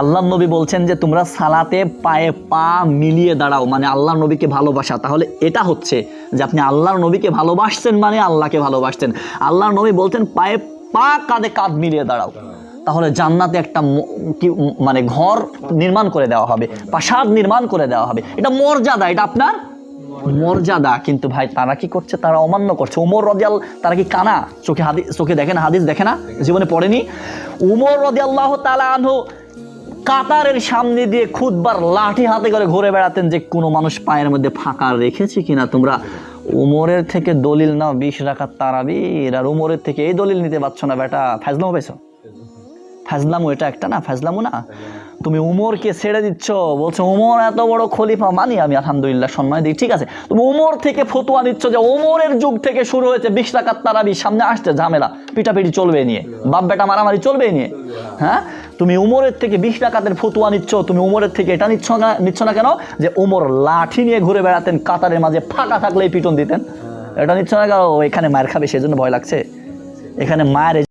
আল্লাহর নবী বলছেন যে তোমরা সালাতে পায়ে পা মিলিয়ে দাঁড়াও, মানে আল্লাহর নবীকে ভালোবাসা। তাহলে এটা হচ্ছে যে আপনি আল্লাহর নবীকে ভালোবাসছেন মানে আল্লাহকে ভালোবাসছেন। আল্লাহর নবী বলছেন পায়ে পা কাঁধে কাঁধ মিলিয়ে দাঁড়াও, তাহলে জান্নাতে একটা মানে ঘর নির্মাণ করে দেওয়া হবে, প্রাসাদ নির্মাণ করে দেওয়া হবে। এটা মর্যাদা, এটা আপনার মর্যাদা। কিন্তু ভাই তারা কি করছে? তারা অমান্য করছে। উমর রাদিয়াল্লাহু, তারা কি কানা? চোখে দেখে না, হাদিস দেখে না, জীবনে পড়েনি? উমর রাদিয়াল্লাহু তাআলা আনহু কাতারের সামনে দিয়ে খুতবার লাঠি হাতে করে ঘুরে বেড়াতেন যে কোনো মানুষ পায়ের মধ্যে ফাঁকা রেখেছে কিনা। তোমরা উমরের থেকে দলিল নাও 20 রাকাত তারাবির, আর উমরের থেকে এই দলিল নিতে পারছো না বেটা। ফাজলামো পেয়েছো? ফাজলামো এটা একটা না, ফাজলামো না। তুমি উমরকে ছেড়ে দিচ্ছ, বলছো উমর এত বড় খলিফা, মানি আমি আলহামদুলিল্লাহ, সম্মান দিই, ঠিক আছে। তুমি উমর থেকে ফতোয়া দিচ্ছ যে উমরের যুগ থেকে শুরু হয়েছে 20 রাকাত তারাবি, সামনে আসছে ঝামেলা, পিটাপিটি চলবে নিয়ে, বাপ বেটা মারামারি চলবে নিয়ে। হ্যাঁ, তুমি উমরের থেকে 20 রাকাতের ফতোয়া নিচ্ছ, তুমি উমরের থেকে এটা নিচ্ছ না কেন যে উমর লাঠি নিয়ে ঘুরে বেড়াতেন, কাতারের মাঝে ফাঁকা থাকলেই পিটন দিতেন। এটা নিচ্ছ না কেন? এখানে মার খাবে সেজন্য ভয় লাগছে। এখানে মায়ের